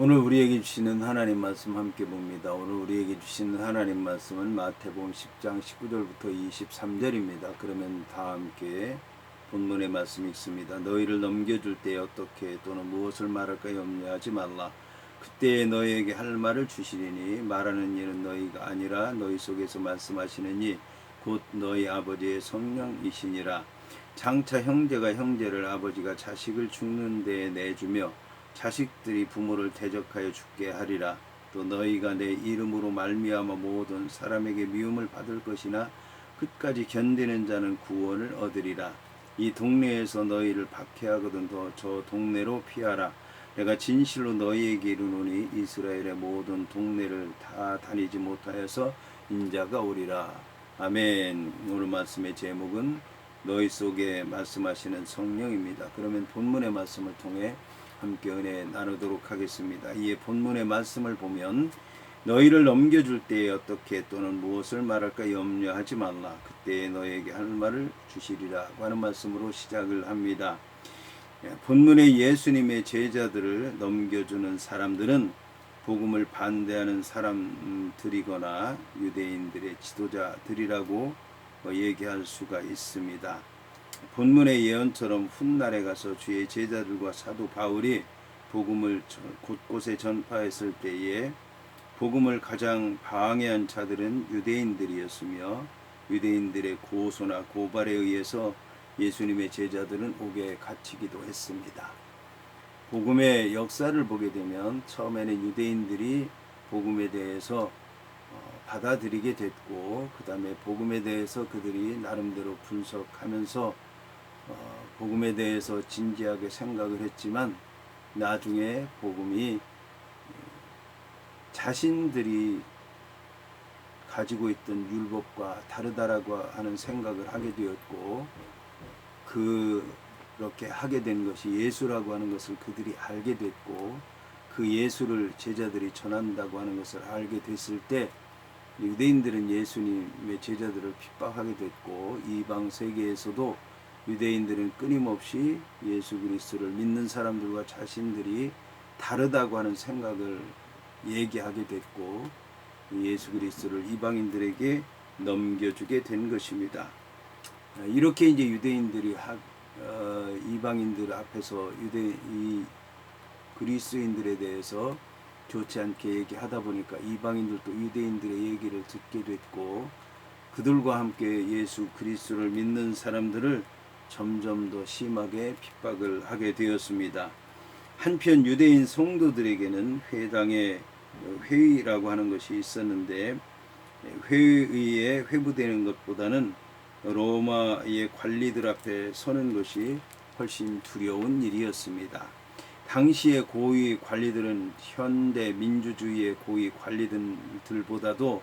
오늘 우리에게 주시는 하나님 말씀 함께 봅니다. 오늘 우리에게 주시는 하나님 말씀은 마태복음 10장 19절부터 23절입니다. 그러면 다 함께 본문의 말씀 읽습니다. 너희를 넘겨줄 때 어떻게 또는 무엇을 말할까 염려하지 말라. 그때에 너희에게 할 말을 주시리니 말하는 이는 너희가 아니라 너희 속에서 말씀하시는 이 곧 너희 아버지의 성령이시니라. 장차 형제가 형제를 아버지가 자식을 죽는 데에 내주며 자식들이 부모를 대적하여 죽게 하리라. 또 너희가 내 이름으로 말미암아 모든 사람에게 미움을 받을 것이나 끝까지 견디는 자는 구원을 얻으리라. 이 동네에서 너희를 박해하거든 저 동네로 피하라. 내가 진실로 너희에게 이르노니 이스라엘의 모든 동네를 다 다니지 못하여서 인자가 오리라. 아멘. 오늘 말씀의 제목은 너희 속에 말씀하시는 성령입니다. 그러면 본문의 말씀을 통해 함께 은혜 나누도록 하겠습니다. 이에 본문의 말씀을 보면 너희를 넘겨줄 때에 어떻게 또는 무엇을 말할까 염려하지 말라. 그때에 너희에게 할 말을 주시리라고 하는 말씀으로 시작을 합니다. 본문의 예수님의 제자들을 넘겨주는 사람들은 복음을 반대하는 사람들이거나 유대인들의 지도자들이라고 얘기할 수가 있습니다. 본문의 예언처럼 훗날에 가서 주의 제자들과 사도 바울이 복음을 곳곳에 전파했을 때에 복음을 가장 방해한 자들은 유대인들이었으며 유대인들의 고소나 고발에 의해서 예수님의 제자들은 옥에 갇히기도 했습니다. 복음의 역사를 보게 되면 처음에는 유대인들이 복음에 대해서 받아들이게 됐고 그 다음에 복음에 대해서 그들이 나름대로 분석하면서 복음에 대해서 진지하게 생각을 했지만 나중에 복음이 자신들이 가지고 있던 율법과 다르다라고 하는 생각을 하게 되었고 그렇게 하게 된 것이 예수라고 하는 것을 그들이 알게 됐고 그 예수를 제자들이 전한다고 하는 것을 알게 됐을 때 유대인들은 예수님의 제자들을 핍박하게 됐고 이방 세계에서도 유대인들은 끊임없이 예수 그리스도를 믿는 사람들과 자신들이 다르다고 하는 생각을 얘기하게 됐고 예수 그리스도를 이방인들에게 넘겨주게 된 것입니다. 이렇게 이제 유대인들이 이방인들 앞에서 이 그리스도인들에 대해서 좋지 않게 얘기하다 보니까 이방인들도 유대인들의 얘기를 듣게 됐고 그들과 함께 예수 그리스도를 믿는 사람들을 점점 더 심하게 핍박을 하게 되었습니다. 한편 유대인 성도들에게는 회당의 회의라고 하는 것이 있었는데 회의에 회부되는 것보다는 로마의 관리들 앞에 서는 것이 훨씬 두려운 일이었습니다. 당시의 고위 관리들은 현대 민주주의의 고위 관리들보다도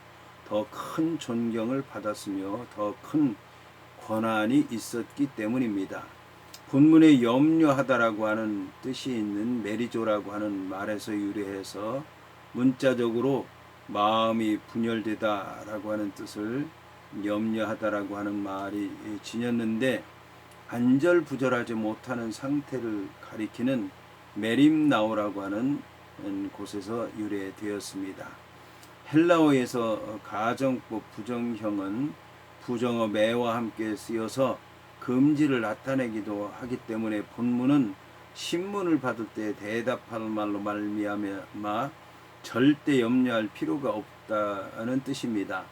더 큰 존경을 받았으며 더 큰 권한이 있었기 때문입니다. 본문에 염려하다라고 하는 뜻이 있는 메리조라고 하는 말에서 유래해서 문자적으로 마음이 분열되다라고 하는 뜻을 염려하다라고 하는 말이 지녔는데 안절부절하지 못하는 상태를 가리키는 메림나오라고 하는 곳에서 유래되었습니다. 헬라어에서 가정법 부정형은 부정어 매와 함께 쓰여서 금지를 나타내기도 하기 때문에 본문은 신문을 받을 때 대답할 말로 말미암아 절대 염려할 필요가 없다는 뜻입니다.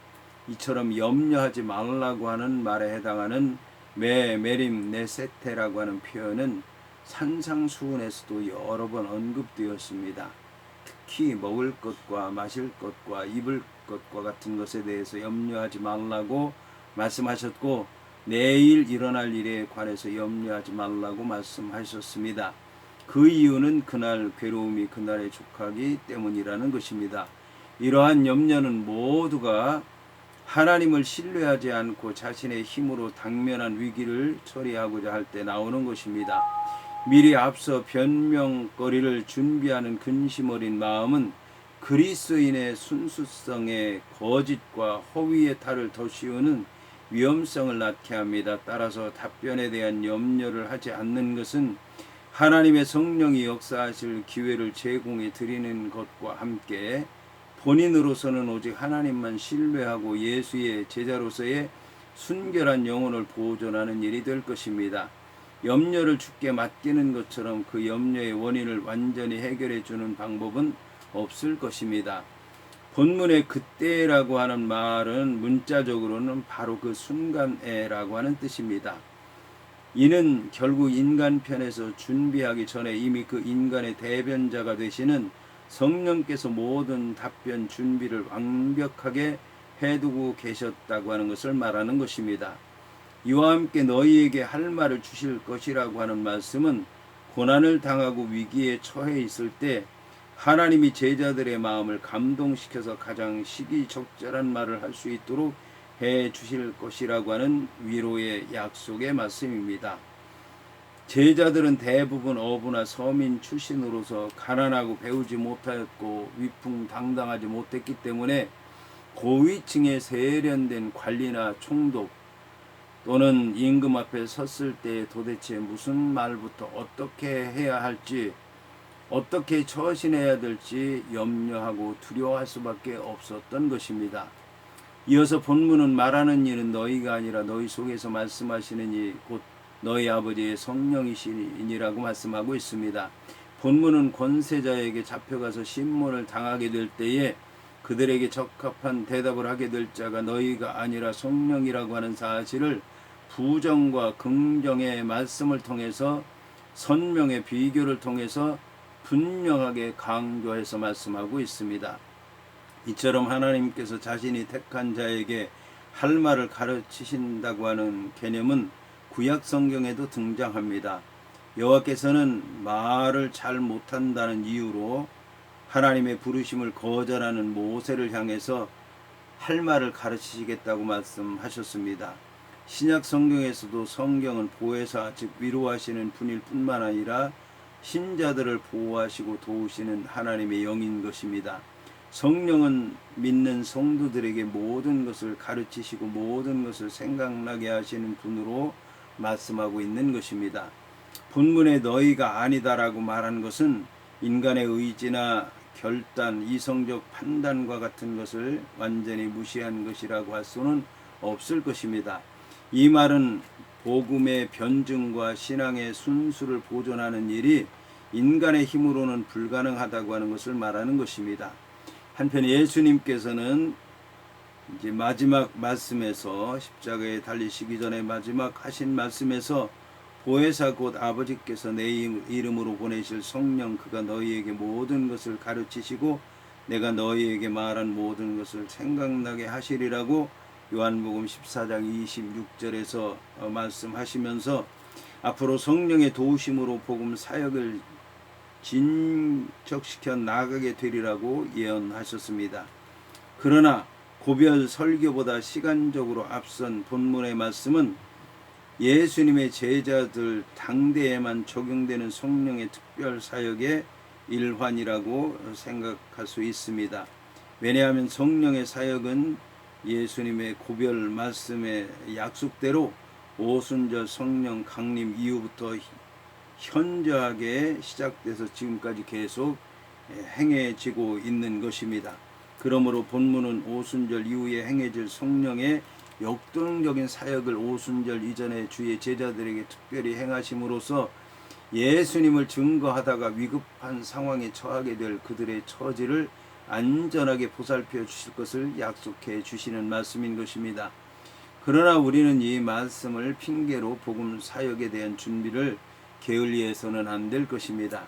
이처럼 염려하지 말라고 하는 말에 해당하는 메림 네세테라고 하는 표현은 산상수훈에서도 여러 번 언급되었습니다. 특히 먹을 것과 마실 것과 입을 것과 같은 것에 대해서 염려하지 말라고 말씀하셨고 내일 일어날 일에 관해서 염려하지 말라고 말씀하셨습니다. 그 이유는 그날 괴로움이 그날에 족하기 때문이라는 것입니다. 이러한 염려는 모두가 하나님을 신뢰하지 않고 자신의 힘으로 당면한 위기를 처리하고자 할 때 나오는 것입니다. 미리 앞서 변명거리를 준비하는 근심 어린 마음은 그리스도인의 순수성에 거짓과 허위의 탈을 더 씌우는 위험성을 낳게 합니다. 따라서 답변에 대한 염려를 하지 않는 것은 하나님의 성령이 역사하실 기회를 제공해 드리는 것과 함께 본인으로서는 오직 하나님만 신뢰하고 예수의 제자로서의 순결한 영혼을 보존하는 일이 될 것입니다. 염려를 주께 맡기는 것처럼 그 염려의 원인을 완전히 해결해 주는 방법은 없을 것입니다. 본문의 그때라고 하는 말은 문자적으로는 바로 그 순간에라고 하는 뜻입니다. 이는 결국 인간 편에서 준비하기 전에 이미 그 인간의 대변자가 되시는 성령께서 모든 답변 준비를 완벽하게 해두고 계셨다고 하는 것을 말하는 것입니다. 이와 함께 너희에게 할 말을 주실 것이라고 하는 말씀은 고난을 당하고 위기에 처해 있을 때 하나님이 제자들의 마음을 감동시켜서 가장 시기적절한 말을 할 수 있도록 해 주실 것이라고 하는 위로의 약속의 말씀입니다. 제자들은 대부분 어부나 서민 출신으로서 가난하고 배우지 못하였고 위풍당당하지 못했기 때문에 고위층의 세련된 관리나 총독 또는 임금 앞에 섰을 때 도대체 무슨 말부터 어떻게 해야 할지, 어떻게 처신해야 될지 염려하고 두려워할 수밖에 없었던 것입니다. 이어서 본문은 말하는 이는 너희가 아니라 너희 속에서 말씀하시는 이 곧 너희 아버지의 성령이시니라고 말씀하고 있습니다. 본문은 권세자에게 잡혀가서 신문을 당하게 될 때에 그들에게 적합한 대답을 하게 될 자가 너희가 아니라 성령이라고 하는 사실을 부정과 긍정의 말씀을 통해서 선명의 비교를 통해서 분명하게 강조해서 말씀하고 있습니다. 이처럼 하나님께서 자신이 택한 자에게 할 말을 가르치신다고 하는 개념은 구약 성경에도 등장합니다. 여호와께서는 말을 잘 못한다는 이유로 하나님의 부르심을 거절하는 모세를 향해서 할 말을 가르치시겠다고 말씀하셨습니다. 신약 성경에서도 성경은 보혜사 즉 위로하시는 분일 뿐만 아니라 신자들을 보호하시고 도우시는 하나님의 영인 것입니다. 성령은 믿는 성도들에게 모든 것을 가르치시고 모든 것을 생각나게 하시는 분으로 말씀하고 있는 것입니다. 본문에 너희가 아니다라고 말한 것은 인간의 의지나 결단, 이성적 판단과 같은 것을 완전히 무시한 것이라고 할 수는 없을 것입니다. 이 말은 복음의 변증과 신앙의 순수를 보존하는 일이 인간의 힘으로는 불가능하다고 하는 것을 말하는 것입니다. 한편 예수님께서는 이제 마지막 말씀에서 십자가에 달리시기 전에 마지막 하신 말씀에서 보혜사 곧 아버지께서 내 이름으로 보내실 성령 그가 너희에게 모든 것을 가르치시고 내가 너희에게 말한 모든 것을 생각나게 하시리라고 요한복음 14장 26절에서 말씀하시면서 앞으로 성령의 도우심으로 복음 사역을 진척시켜 나가게 되리라고 예언하셨습니다. 그러나 고별 설교보다 시간적으로 앞선 본문의 말씀은 예수님의 제자들 당대에만 적용되는 성령의 특별 사역의 일환이라고 생각할 수 있습니다. 왜냐하면 성령의 사역은 예수님의 고별 말씀의 약속대로 오순절 성령 강림 이후부터 현저하게 시작돼서 지금까지 계속 행해지고 있는 것입니다. 그러므로 본문은 오순절 이후에 행해질 성령의 역동적인 사역을 오순절 이전에 주의 제자들에게 특별히 행하심으로써 예수님을 증거하다가 위급한 상황에 처하게 될 그들의 처지를 안전하게 보살펴 주실 것을 약속해 주시는 말씀인 것입니다. 그러나 우리는 이 말씀을 핑계로 복음 사역에 대한 준비를 게을리해서는 안 될 것입니다.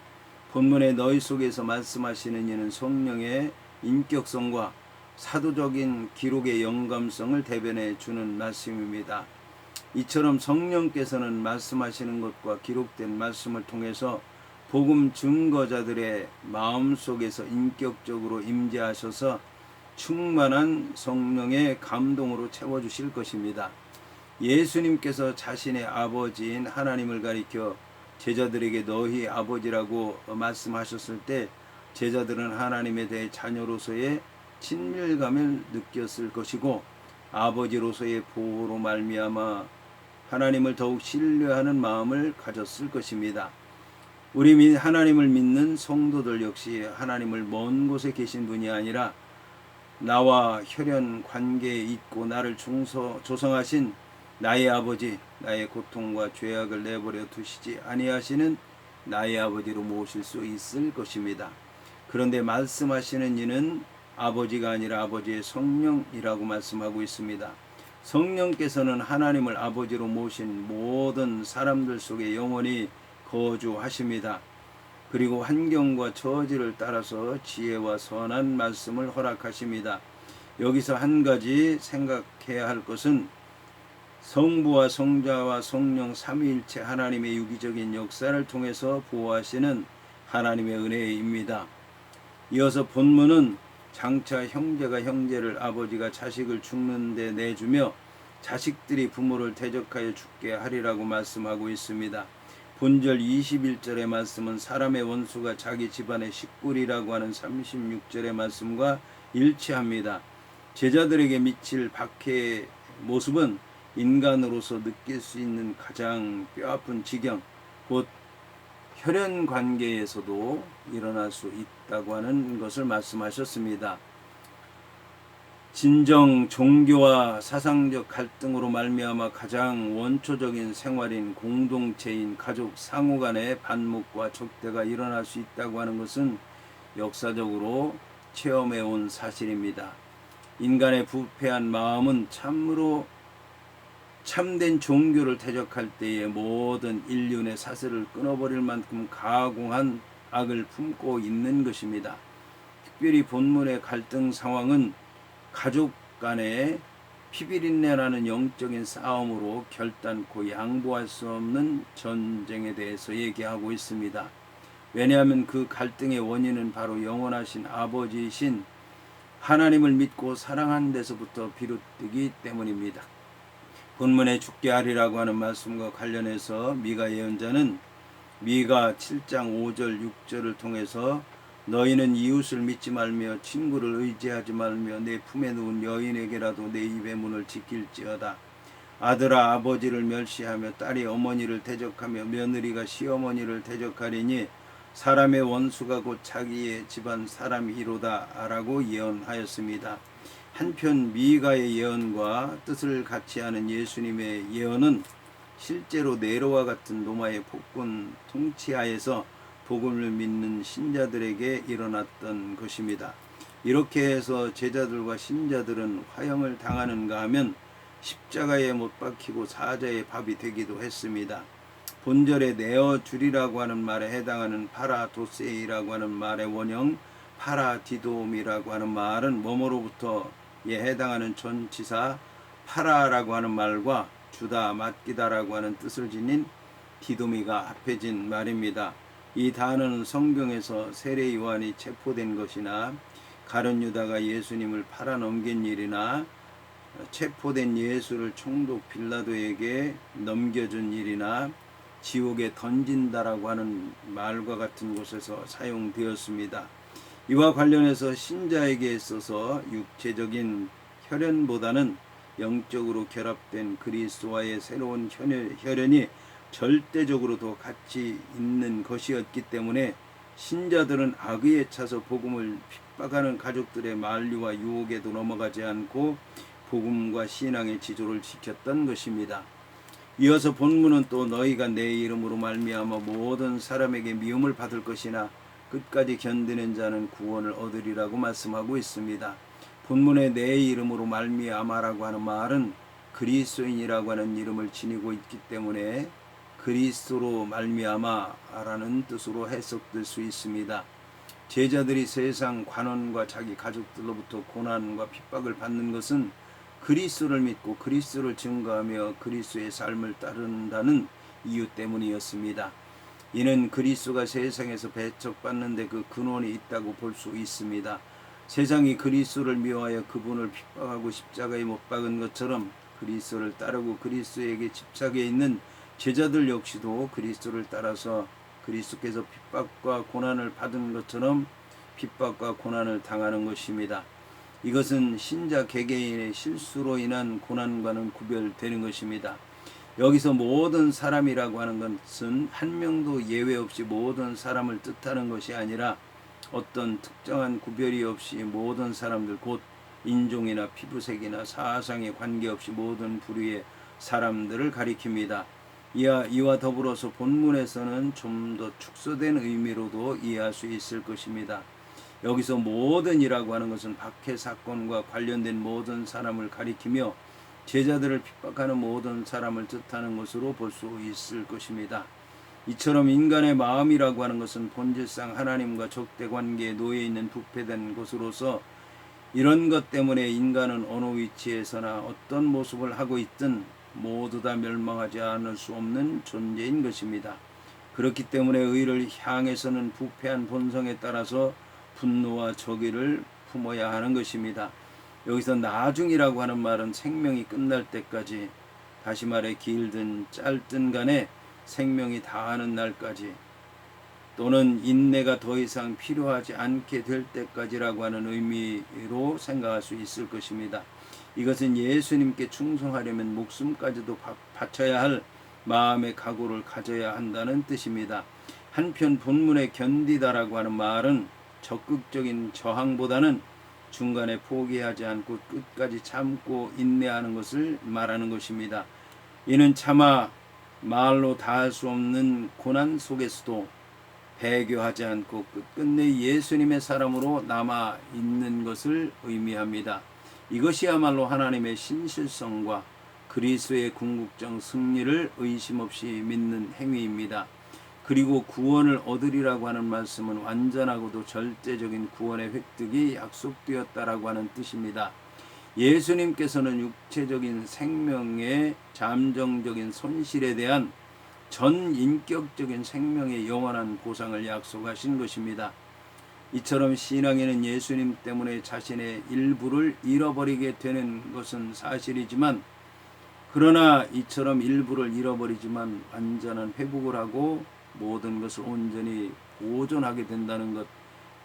본문에 너희 속에서 말씀하시는 이는 성령의 인격성과 사도적인 기록의 영감성을 대변해 주는 말씀입니다. 이처럼 성령께서는 말씀하시는 것과 기록된 말씀을 통해서 복음 증거자들의 마음속에서 인격적으로 임재하셔서 충만한 성령의 감동으로 채워주실 것입니다. 예수님께서 자신의 아버지인 하나님을 가리켜 제자들에게 너희 아버지라고 말씀하셨을 때 제자들은 하나님에 대해 자녀로서의 친밀감을 느꼈을 것이고 아버지로서의 보호로 말미암아 하나님을 더욱 신뢰하는 마음을 가졌을 것입니다. 우리 하나님을 믿는 성도들 역시 하나님을 먼 곳에 계신 분이 아니라 나와 혈연 관계에 있고 나를 조성하신 나의 아버지, 나의 고통과 죄악을 내버려 두시지 아니하시는 나의 아버지로 모실 수 있을 것입니다. 그런데 말씀하시는 이는 아버지가 아니라 아버지의 성령이라고 말씀하고 있습니다. 성령께서는 하나님을 아버지로 모신 모든 사람들 속에 영원히 거주하십니다. 그리고 환경과 처지를 따라서 지혜와 선한 말씀을 허락하십니다. 여기서 한 가지 생각해야 할 것은 성부와 성자와 성령 삼위일체 하나님의 유기적인 역사를 통해서 보호하시는 하나님의 은혜입니다. 이어서 본문은 장차 형제가 형제를, 아버지가 자식을 죽는 데 내주며 자식들이 부모를 대적하여 죽게 하리라고 말씀하고 있습니다. 본절 21절의 말씀은 사람의 원수가 자기 집안의 식구리라고 하는 36절의 말씀과 일치합니다. 제자들에게 미칠 박해의 모습은 인간으로서 느낄 수 있는 가장 뼈아픈 지경, 곧 혈연 관계에서도 일어날 수 있다고 하는 것을 말씀하셨습니다. 진정 종교와 사상적 갈등으로 말미암아 가장 원초적인 생활인 공동체인 가족 상호 간의 반목과 적대가 일어날 수 있다고 하는 것은 역사적으로 체험해 온 사실입니다. 인간의 부패한 마음은 참으로 참된 종교를 대적할 때에 모든 인륜의 사슬을 끊어버릴 만큼 가공한 악을 품고 있는 것입니다. 특별히 본문의 갈등 상황은 가족 간의 피비린내라는 영적인 싸움으로 결단코 양보할 수 없는 전쟁에 대해서 얘기하고 있습니다. 왜냐하면 그 갈등의 원인은 바로 영원하신 아버지이신 하나님을 믿고 사랑한 데서부터 비롯되기 때문입니다. 본문에 죽게 하리라고 하는 말씀과 관련해서 미가 예언자는 미가 7장 5절 6절을 통해서 너희는 이웃을 믿지 말며 친구를 의지하지 말며 내 품에 누운 여인에게라도 내 입의 문을 지킬지어다. 아들아 아버지를 멸시하며 딸이 어머니를 대적하며 며느리가 시어머니를 대적하리니 사람의 원수가 곧 자기의 집안 사람이로다 라고 예언하였습니다. 한편 미가의 예언과 뜻을 같이 하는 예수님의 예언은 실제로 네로와 같은 로마의 폭군 통치하에서 복음을 믿는 신자들에게 일어났던 것입니다. 이렇게 해서 제자들과 신자들은 화형을 당하는가 하면 십자가에 못 박히고 사자의 밥이 되기도 했습니다. 본절에 내어주리라고 하는 말에 해당하는 파라도세이라고 하는 말의 원형 파라디돔이라고 하는 말은 뭐뭐로부터에 해당하는 전치사 파라라고 하는 말과 주다 맡기다라고 하는 뜻을 지닌 디도미가 합해진 말입니다. 이 단어는 성경에서 세례 요한이 체포된 것이나 가룟 유다가 예수님을 팔아넘긴 일이나 체포된 예수를 총독 빌라도에게 넘겨준 일이나 지옥에 던진다라고 하는 말과 같은 곳에서 사용되었습니다. 이와 관련해서 신자에게 있어서 육체적인 혈연보다는 영적으로 결합된 그리스도와의 새로운 혈연이 절대적으로 더 가치 있는 것이었기 때문에 신자들은 악의에 차서 복음을 핍박하는 가족들의 만류와 유혹에도 넘어가지 않고 복음과 신앙의 지조를 지켰던 것입니다. 이어서 본문은 또 너희가 내 이름으로 말미암아 모든 사람에게 미움을 받을 것이나 끝까지 견디는 자는 구원을 얻으리라고 말씀하고 있습니다. 본문에 내 이름으로 말미암아라고 하는 말은 그리스도인이라고 하는 이름을 지니고 있기 때문에 그리스도로 말미암아라는 뜻으로 해석될 수 있습니다. 제자들이 세상 관원과 자기 가족들로부터 고난과 핍박을 받는 것은 그리스도를 믿고 그리스도를 증거하며 그리스도의 삶을 따른다는 이유 때문이었습니다. 이는 그리스도가 세상에서 배척받는데 그 근원이 있다고 볼 수 있습니다. 세상이 그리스도를 미워하여 그분을 핍박하고 십자가에 못 박은 것처럼 그리스도를 따르고 그리스도에게 집착해 있는 제자들 역시도 그리스도를 따라서 그리스도께서 핍박과 고난을 받은 것처럼 핍박과 고난을 당하는 것입니다. 이것은 신자 개개인의 실수로 인한 고난과는 구별되는 것입니다. 여기서 모든 사람이라고 하는 것은 한 명도 예외 없이 모든 사람을 뜻하는 것이 아니라 어떤 특정한 구별이 없이 모든 사람들, 곧 인종이나 피부색이나 사상에 관계없이 모든 부류의 사람들을 가리킵니다. 이와 더불어서 본문에서는 좀 더 축소된 의미로도 이해할 수 있을 것입니다. 여기서 모든이라고 하는 것은 박해 사건과 관련된 모든 사람을 가리키며 제자들을 핍박하는 모든 사람을 뜻하는 것으로 볼 수 있을 것입니다. 이처럼 인간의 마음이라고 하는 것은 본질상 하나님과 적대 관계에 놓여 있는 부패된 것으로서 이런 것 때문에 인간은 어느 위치에서나 어떤 모습을 하고 있든 모두 다 멸망하지 않을 수 없는 존재인 것입니다. 그렇기 때문에 의를 향해서는 부패한 본성에 따라서 분노와 적의를 품어야 하는 것입니다. 여기서 나중이라고 하는 말은 생명이 끝날 때까지, 다시 말해 길든 짧든 간에 생명이 다하는 날까지, 또는 인내가 더 이상 필요하지 않게 될 때까지라고 하는 의미로 생각할 수 있을 것입니다. 이것은 예수님께 충성하려면 목숨까지도 바쳐야 할 마음의 각오를 가져야 한다는 뜻입니다. 한편 본문에 견디다라고 하는 말은 적극적인 저항보다는 중간에 포기하지 않고 끝까지 참고 인내하는 것을 말하는 것입니다. 이는 차마 말로 다할 수 없는 고난 속에서도 배교하지 않고 끝끝내 예수님의 사람으로 남아 있는 것을 의미합니다. 이것이야말로 하나님의 신실성과 그리스도의 궁극적 승리를 의심 없이 믿는 행위입니다. 그리고 구원을 얻으리라고 하는 말씀은 완전하고도 절대적인 구원의 획득이 약속되었다라고 하는 뜻입니다. 예수님께서는 육체적인 생명의 잠정적인 손실에 대한 전 인격적인 생명의 영원한 보상을 약속하신 것입니다. 이처럼 신앙에는 예수님 때문에 자신의 일부를 잃어버리게 되는 것은 사실이지만, 그러나 이처럼 일부를 잃어버리지만 완전한 회복을 하고 모든 것을 온전히 보존하게 된다는 것,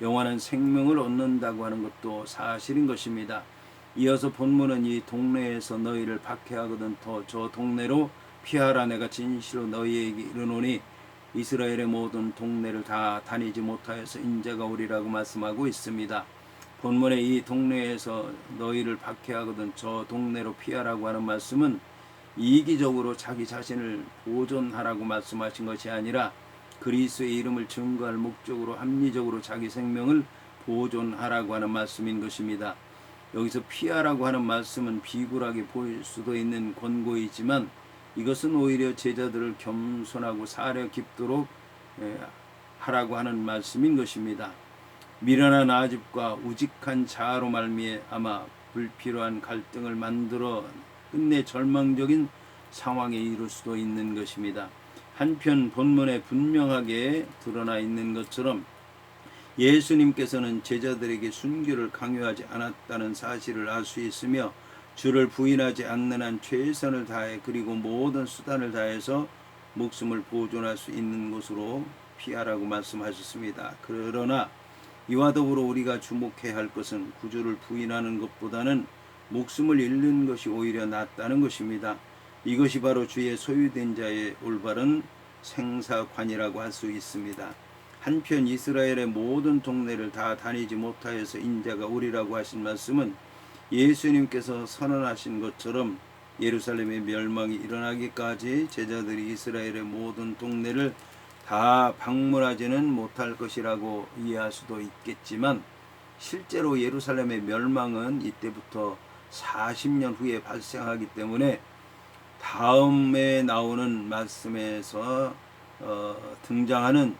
영원한 생명을 얻는다고 하는 것도 사실인 것입니다. 이어서 본문은 이 동네에서 너희를 박해하거든 저 동네로 피하라. 내가 진실로 너희에게 이르노니 이스라엘의 모든 동네를 다 다니지 못하여서 인자가 오리라고 말씀하고 있습니다. 본문의 이 동네에서 너희를 박해하거든 저 동네로 피하라고 하는 말씀은 이기적으로 자기 자신을 보존하라고 말씀하신 것이 아니라 그리스도의 이름을 증거할 목적으로 합리적으로 자기 생명을 보존하라고 하는 말씀인 것입니다. 여기서 피하라고 하는 말씀은 비굴하게 보일 수도 있는 권고이지만 이것은 오히려 제자들을 겸손하고 사려 깊도록 하라고 하는 말씀인 것입니다. 미련한 아집과 우직한 자아로 말미암아 불필요한 갈등을 만들어 끝내 절망적인 상황에 이를 수도 있는 것입니다. 한편 본문에 분명하게 드러나 있는 것처럼 예수님께서는 제자들에게 순교를 강요하지 않았다는 사실을 알 수 있으며 주를 부인하지 않는 한 최선을 다해 그리고 모든 수단을 다해서 목숨을 보존할 수 있는 곳으로 피하라고 말씀하셨습니다. 그러나 이와 더불어 우리가 주목해야 할 것은 구주를 부인하는 것보다는 목숨을 잃는 것이 오히려 낫다는 것입니다. 이것이 바로 주의 소유된 자의 올바른 생사관이라고 할 수 있습니다. 한편 이스라엘의 모든 동네를 다 다니지 못하여서 인자가 오리라고 하신 말씀은 예수님께서 선언하신 것처럼 예루살렘의 멸망이 일어나기까지 제자들이 이스라엘의 모든 동네를 다 방문하지는 못할 것이라고 이해할 수도 있겠지만, 실제로 예루살렘의 멸망은 이때부터 40년 후에 발생하기 때문에 다음에 나오는 말씀에서 등장하는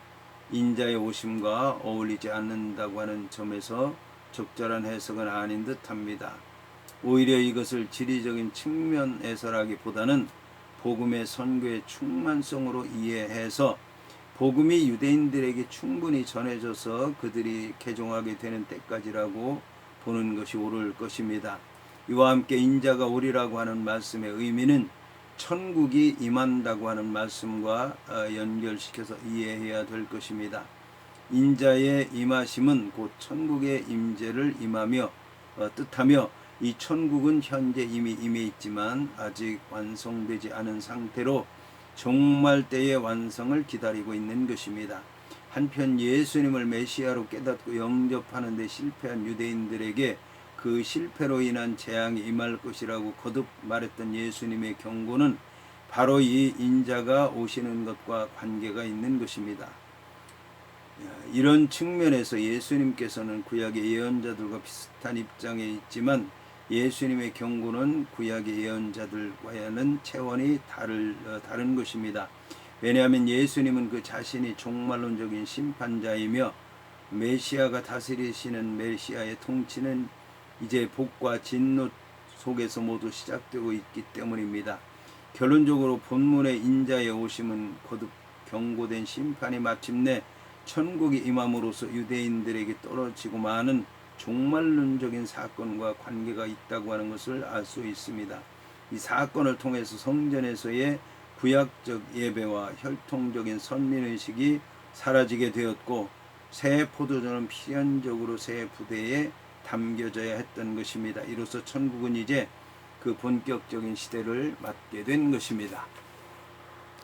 인자의 오심과 어울리지 않는다고 하는 점에서 적절한 해석은 아닌 듯합니다. 오히려 이것을 지리적인 측면에서라기보다는 복음의 선교의 충만성으로 이해해서 복음이 유대인들에게 충분히 전해져서 그들이 개종하게 되는 때까지라고 보는 것이 옳을 것입니다. 이와 함께 인자가 오리라고 하는 말씀의 의미는 천국이 임한다고 하는 말씀과 연결시켜서 이해해야 될 것입니다. 인자의 임하심은 곧 천국의 임재를 뜻하며 이 천국은 현재 이미 임해 있지만 아직 완성되지 않은 상태로 종말 때의 완성을 기다리고 있는 것입니다. 한편 예수님을 메시아로 깨닫고 영접하는 데 실패한 유대인들에게 그 실패로 인한 재앙이 임할 것이라고 거듭 말했던 예수님의 경고는 바로 이 인자가 오시는 것과 관계가 있는 것입니다. 이런 측면에서 예수님께서는 구약의 예언자들과 비슷한 입장에 있지만 예수님의 경고는 구약의 예언자들과는 차원이 다른 것입니다. 왜냐하면 예수님은 그 자신이 종말론적인 심판자이며 메시아가 다스리시는 메시아의 통치는 이제 복과 진노 속에서 모두 시작되고 있기 때문입니다. 결론적으로 본문의 인자의 오심은 거듭 경고된 심판이 마침내 천국이 임함으로써 유대인들에게 떨어지고 마는 종말론적인 사건과 관계가 있다고 하는 것을 알 수 있습니다. 이 사건을 통해서 성전에서의 구약적 예배와 혈통적인 선민의식이 사라지게 되었고 새 포도주는 필연적으로 새 부대에 담겨져야 했던 것입니다. 이로써 천국은 이제 그 본격적인 시대를 맞게 된 것입니다.